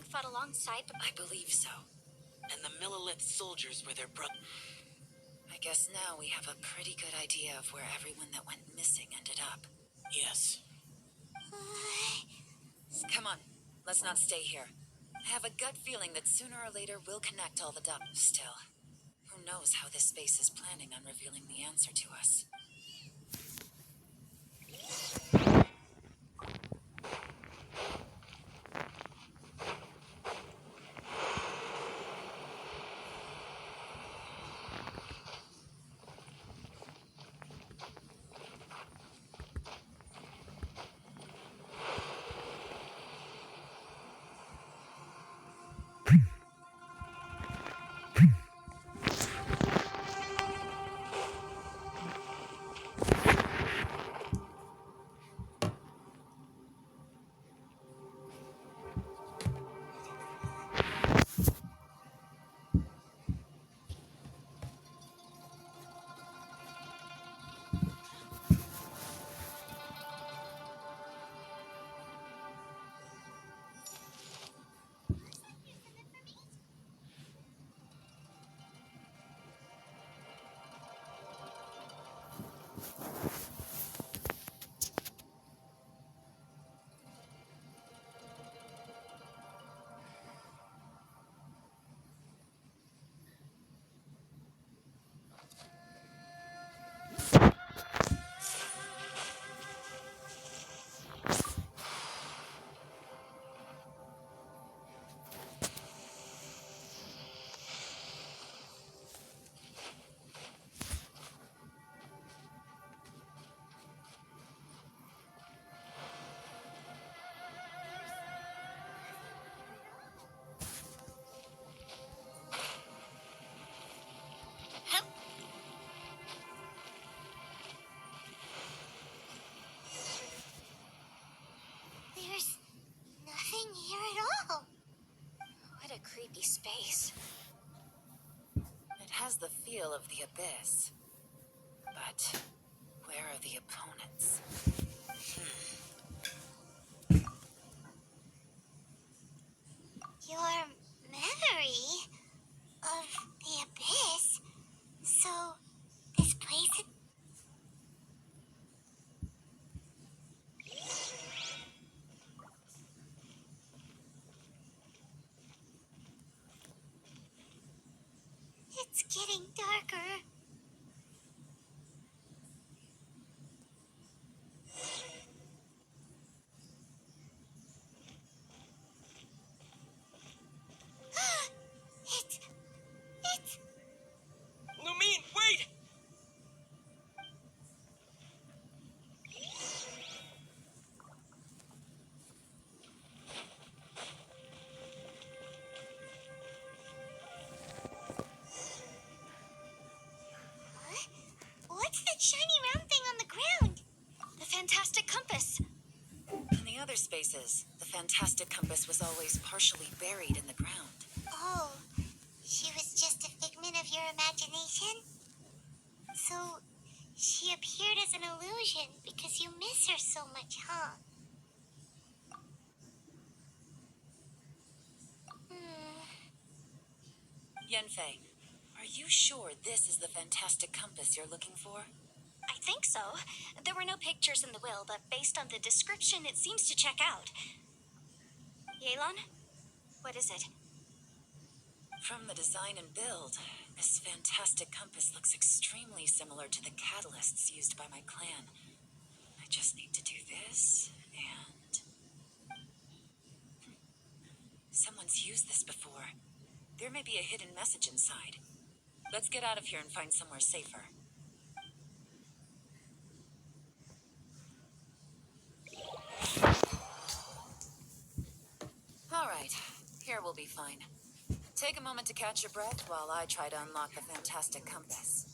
fought alongside... I believe so. And the Millilith soldiers were their I guess now we have a pretty good idea of where everyone that went missing ended up. Yes. Come on, let's not stay here. I have a gut feeling that sooner or later we'll connect all the dots. Still, who knows how this space is planning on revealing the answer to us. There's nothing here at all. What a creepy space. It has the feel of the abyss. But where are the opponents? Your memory of the abyss? So, this place... It's getting darker. It's... Lumine, wait! What's that shiny round thing on the ground? The fantastic compass. In the other spaces, the fantastic compass was always partially buried in the ground. Oh, she was just a figment of your imagination? So, she appeared as an illusion because you miss her so much, huh? Yenfei, are you sure this is the fantastic compass you're looking for? I think so. There were no pictures in the will, but based on the description, it seems to check out. Yelan? What is it? From the design and build, this fantastic compass looks extremely similar to the catalysts used by my clan. I just need to do this, and... Someone's used this before. There may be a hidden message inside. Let's get out of here and find somewhere safer. All right, here we'll be fine. Take a moment to catch your breath while I try to unlock the fantastic compass.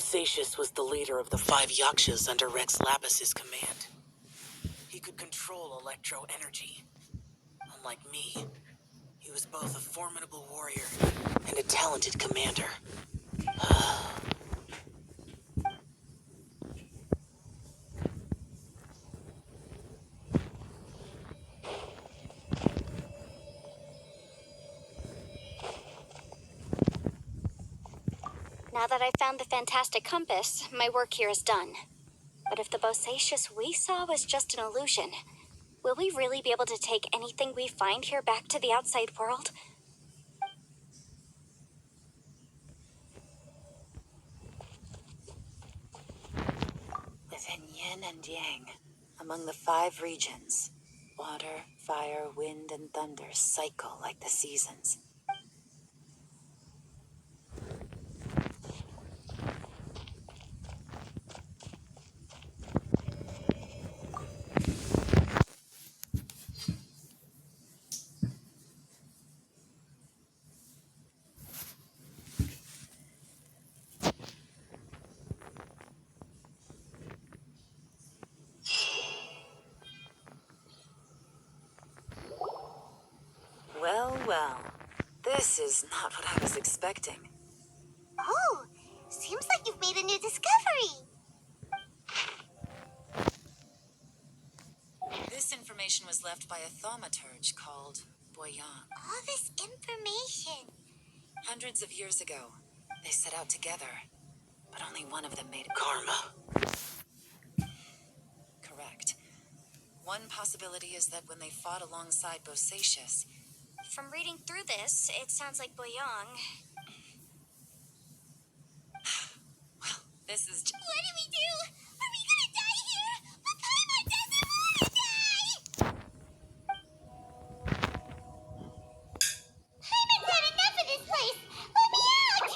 Bosacius was the leader of the 5 Yakshas under Rex Lapis's command. He could control electro energy. Unlike me, he was both a formidable warrior and a talented commander. Now that I've found the fantastic compass, my work here is done. But if the Bosacius we saw was just an illusion, will we really be able to take anything we find here back to the outside world? Within yin and yang, among the 5 regions, water, fire, wind, and thunder cycle like the seasons. Well, this is not what I was expecting. Oh, seems like you've made a new discovery. This information was left by a thaumaturge called Boyang. All this information. Hundreds of years ago, they set out together, but only one of them made it. Karma. Correct. One possibility is that when they fought alongside Bosacius... From reading through this, it sounds like Boyang. Well, this is... What do we do? Are we gonna die here? But Paimon doesn't wanna die! Paimon's had enough of this place! Let me out!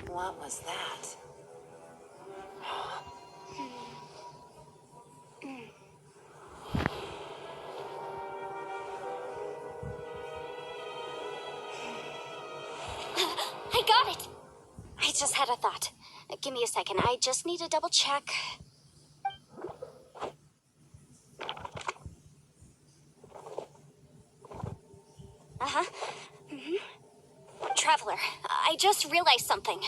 What was that? I got it! I just had a thought. Give me a second. I just need to double check. Traveler, I just realized something.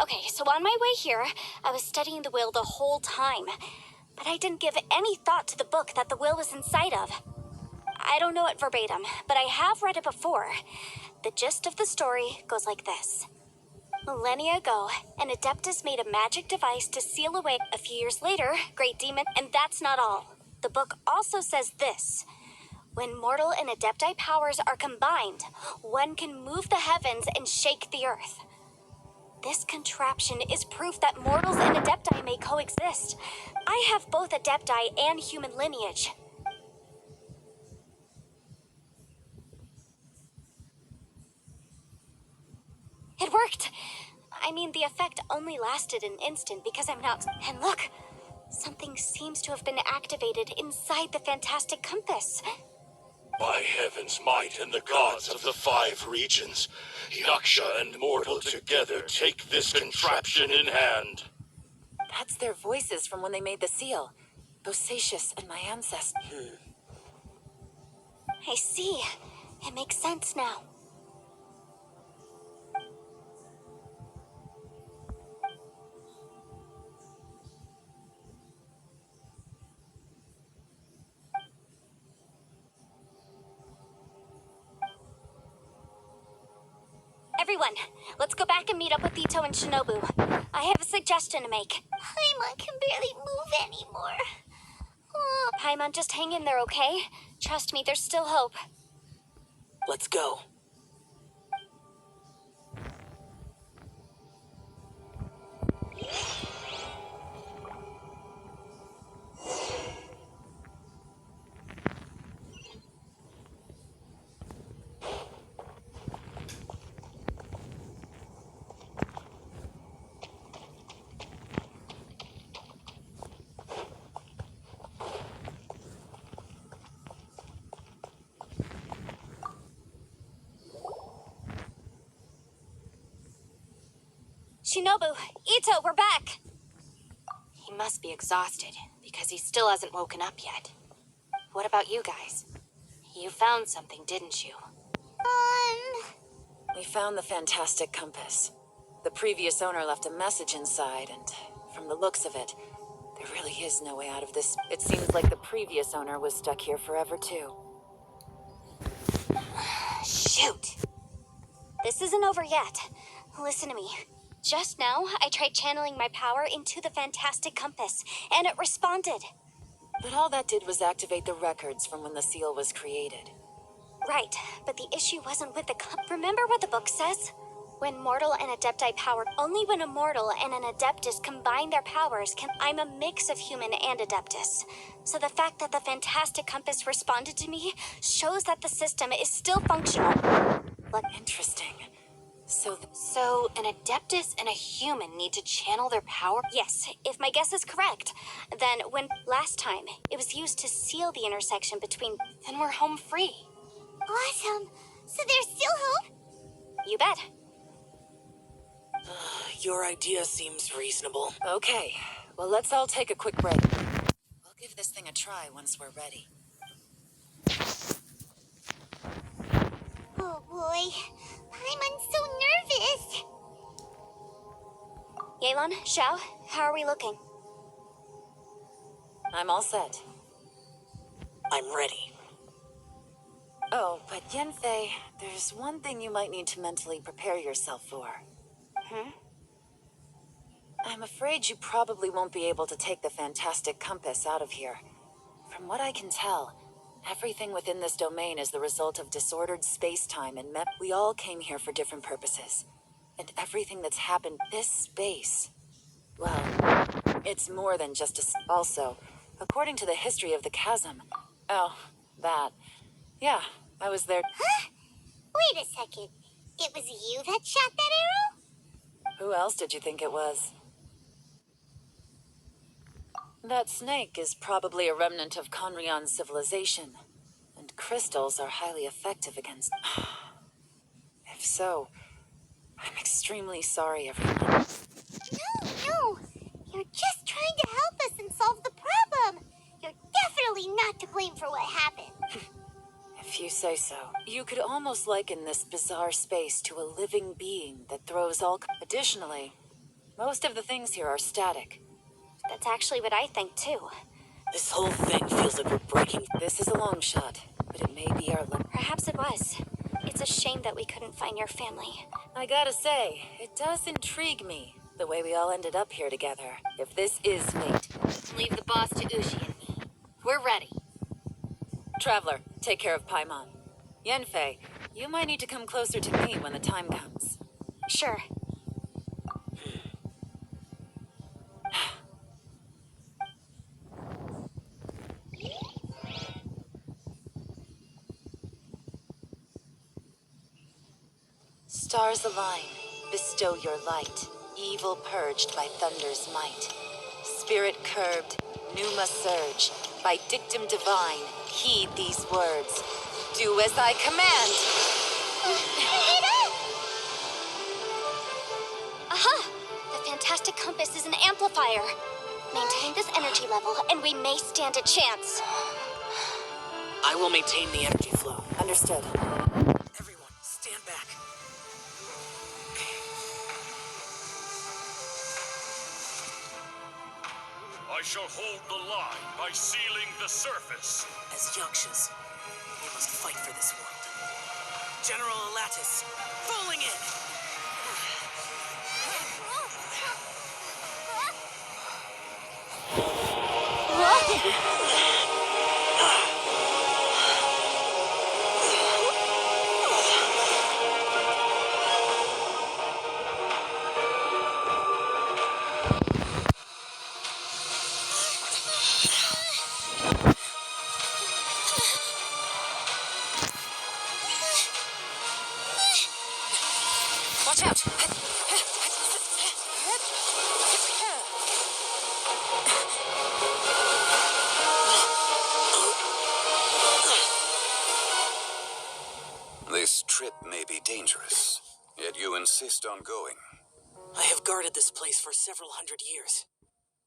Okay, so on my way here, I was studying the will the whole time. But I didn't give any thought to the book that the will was inside of. I don't know it verbatim, but I have read it before. The gist of the story goes like this. Millennia ago, an Adeptus made a magic device to seal away a few years later, Great Demon, and that's not all. The book also says this. When mortal and Adepti powers are combined, one can move the heavens and shake the earth. This contraption is proof that mortals and Adepti may coexist. I have both Adepti and human lineage. It worked! I mean, the effect only lasted an instant because I'm not... And look! Something seems to have been activated inside the fantastic compass. By heaven's might and the gods of the 5 regions, Yaksha and mortal together take this contraption in hand. That's their voices from when they made the seal. Bosacius and my ancestors. I see. It makes sense now. Everyone, let's go back and meet up with Ito and Shinobu. I have a suggestion to make. Paimon can barely move anymore. Oh. Paimon, just hang in there, okay? Trust me, there's still hope. Let's go. Shinobu, Ito, we're back! He must be exhausted, because he still hasn't woken up yet. What about you guys? You found something, didn't you? We found the fantastic compass. The previous owner left a message inside, and from the looks of it, there really is no way out of this. It seems like the previous owner was stuck here forever, too. Shoot! This isn't over yet. Listen to me. Just now, I tried channeling my power into the fantastic compass, and it responded. But all that did was activate the records from when the seal was created. Right, but the issue wasn't with the Remember what the book says? When mortal and adepti power, only when a mortal and an adeptus combine their powers can. I'm a mix of human and adeptus. So the fact that the fantastic compass responded to me shows that the system is still functional. Interesting. So an adeptus and a human need to channel their power? Yes, if my guess is correct. Then when last time, it was used to seal the intersection between. Then we're home free. Awesome. So there's still hope? You bet. Your idea seems reasonable. Okay, well, let's all take a quick break. We'll give this thing a try once we're ready. Oh boy. I'm so nervous. Yelan, Xiao, how are we looking? I'm all set. I'm ready. Oh, but Yanfei, there's one thing you might need to mentally prepare yourself for. I'm afraid you probably won't be able to take the fantastic compass out of here. From what I can tell, everything within this domain is the result of disordered space-time and we all came here for different purposes. And everything that's happened this space, well, it's more than just also, according to the history of the chasm. Oh, that. Yeah, I was there. Huh? Wait a second. It was you that shot that arrow? Who else did you think it was? That snake is probably a remnant of Conrion's civilization, and crystals are highly effective against. If so, I'm extremely sorry, everyone. No. You're just trying to help us and solve the problem. You're definitely not to blame for what happened. If you say so. You could almost liken this bizarre space to a living being that throws all. Additionally, most of the things here are static. That's actually what I think too. This whole thing feels like we're breaking. This is a long shot, but it may be our luck. Perhaps it was. It's a shame that we couldn't find your family. I gotta say, it does intrigue me, the way we all ended up here together. If this is fate. Leave the boss to Ushi and me. We're ready. Traveler, take care of Paimon. Yanfei, you might need to come closer to me when the time comes. Sure. Stars align, bestow your light. Evil purged by thunder's might. Spirit curbed, pneuma surge. By dictum divine, heed these words. Do as I command! Aha! The fantastic compass is an amplifier. Maintain this energy level, and we may stand a chance. I will maintain the energy flow. Understood. Everyone, stand back. I shall hold the line by sealing the surface. As Yakshas, we must fight for this world. General Alatus, falling in! Watch out! This trip may be dangerous, yet you insist on going. I have guarded this place for several hundred years,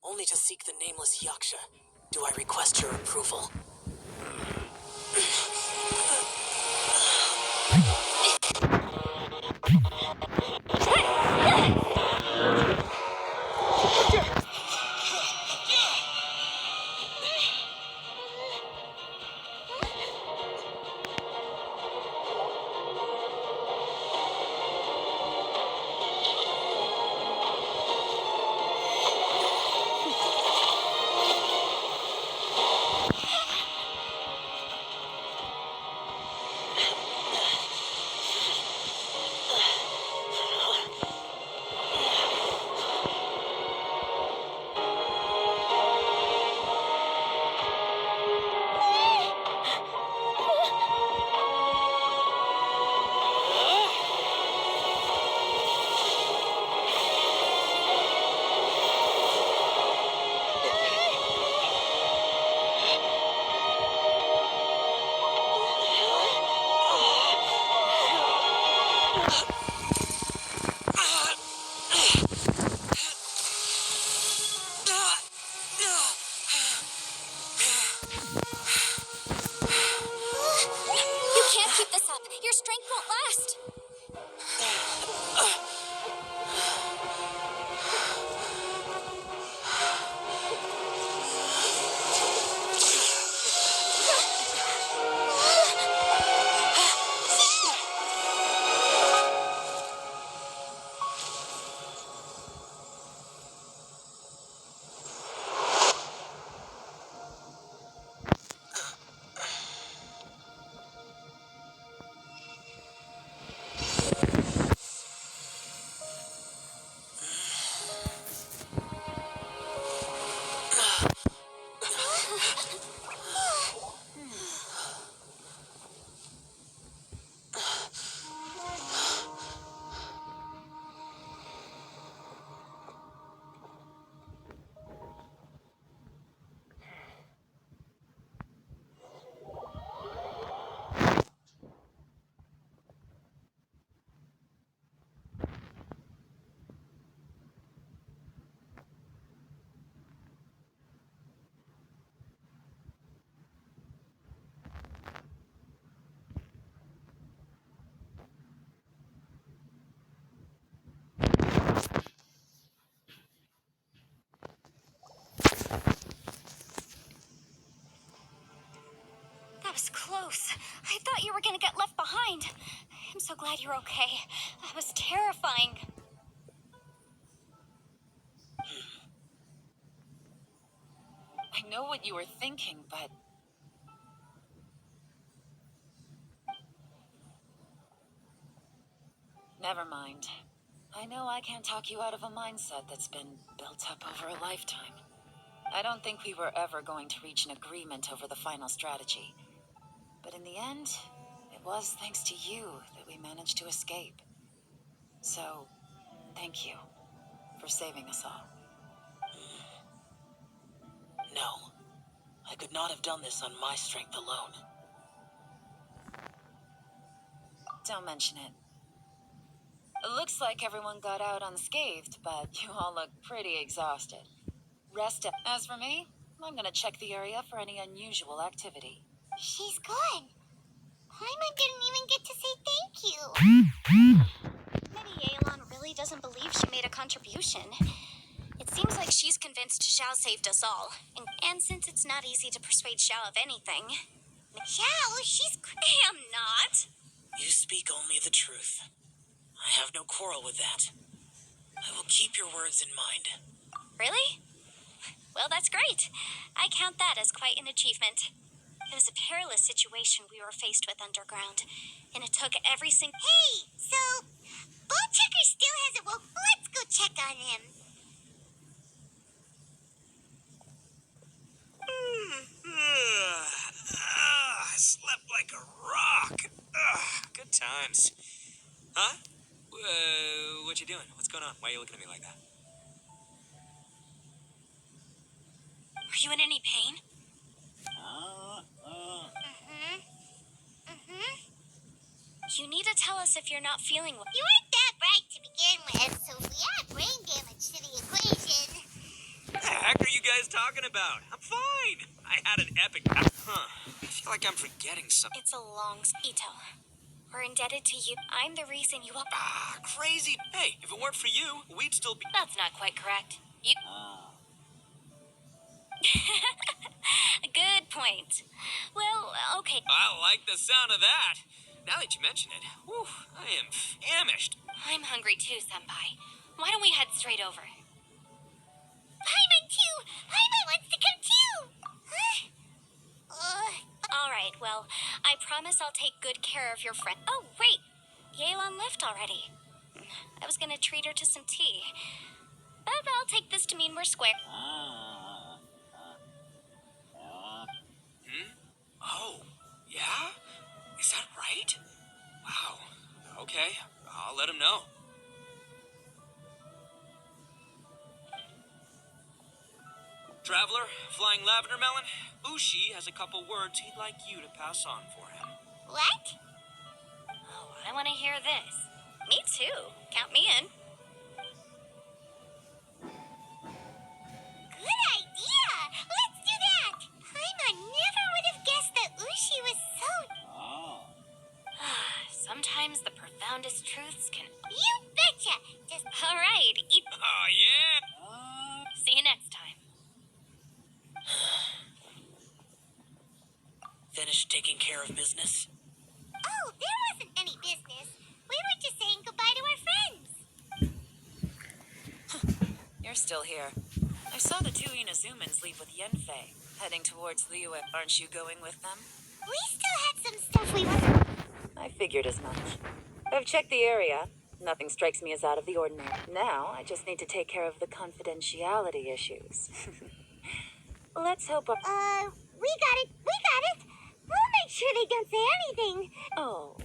only to seek the nameless Yaksha. Do I request your approval? You can't keep this up. Your strength won't last. That was close. I thought you were gonna get left behind. I'm so glad you're okay. That was terrifying. I know what you were thinking, but never mind. I know I can't talk you out of a mindset that's been built up over a lifetime. I don't think we were ever going to reach an agreement over the final strategy. But in the end, it was thanks to you that we managed to escape. So, thank you for saving us all. No. I could not have done this on my strength alone. Don't mention it. It looks like everyone got out unscathed, but you all look pretty exhausted. Rest up. As for me, I'm gonna check the area for any unusual activity. She's gone. Paimon didn't even get to say thank you. Maybe Yelan really doesn't believe she made a contribution. It seems like she's convinced Xiao saved us all. And since it's not easy to persuade Xiao of anything... Xiao, she's I am not. You speak only the truth. I have no quarrel with that. I will keep your words in mind. Really? Well, that's great. I count that as quite an achievement. It was a perilous situation we were faced with underground, and it took every single... Hey, so Ball Checker still hasn't woke. Let's go check on him. I slept like a rock. Good times. Huh? What you doing? What's going on? Why are you looking at me like that? Are you in any pain? You need to tell us if you're not feeling well. You weren't that bright to begin with, so if we are about? I'm fine. I had an epic... Huh. I feel like I'm forgetting something. It's a long... Ito, we're indebted to you. I'm the reason you... Ah, crazy. Hey, if it weren't for you, we'd still be... That's not quite correct. You. Good point. Well, okay. I like the sound of that. Now that you mention it, whew, I am famished. I'm hungry too, Senpai. Why don't we head straight over? Paimon too! Paimon wants to come too! All right, well, I promise I'll take good care of your friend. Oh, wait. Yelan left already. I was gonna treat her to some tea. But I'll take this to mean we're square. Oh, yeah? Is that right? Wow. Okay, I'll let him know. Traveler, Flying Lavender Melon, Ushi has a couple words he'd like you to pass on for him. What? Oh, I want to hear this. Me too. Count me in. Good idea! Let's do that! Paimon never would have guessed that Ushi was so... Sometimes the profoundest truths can. You betcha! Just... All right. Oh, yeah? See you next time. Finished taking care of business? Oh, there wasn't any business. We were just saying goodbye to our friends. You're still here. I saw the two Inazumans leave with Yenfei, heading towards the US. Aren't you going with them? We still had some stuff we wanted... I figured as much. I've checked the area. Nothing strikes me as out of the ordinary. Now, I just need to take care of the confidentiality issues. Let's hope we got it! We got it! We'll make sure they don't say anything. Oh.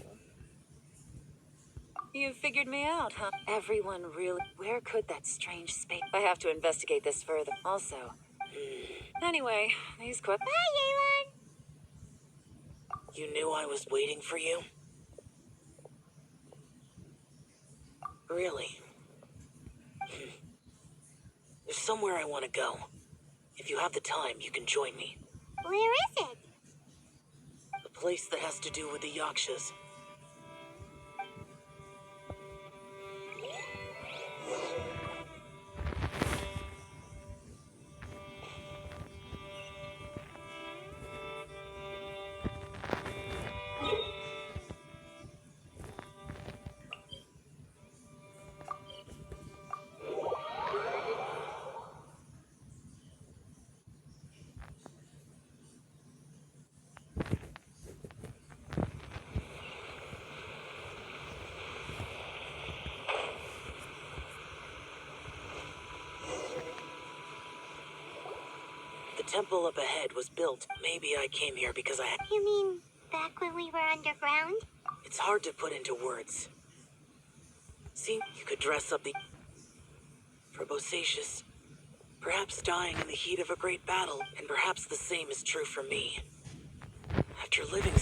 You figured me out, huh? Everyone really... Where could that strange space... I have to investigate this further. Also... Anyway, these quick... Bye, Yelan! You knew I was waiting for you? Really? There's somewhere I want to go. If you have the time, you can join me. Where is it? A place that has to do with the Yakshas. The temple up ahead was built. Maybe I came here because I had... You mean back when we were underground? It's hard to put into words. See, you could dress up the... for Bosacius. Perhaps dying in the heat of a great battle, and perhaps the same is true for me. After living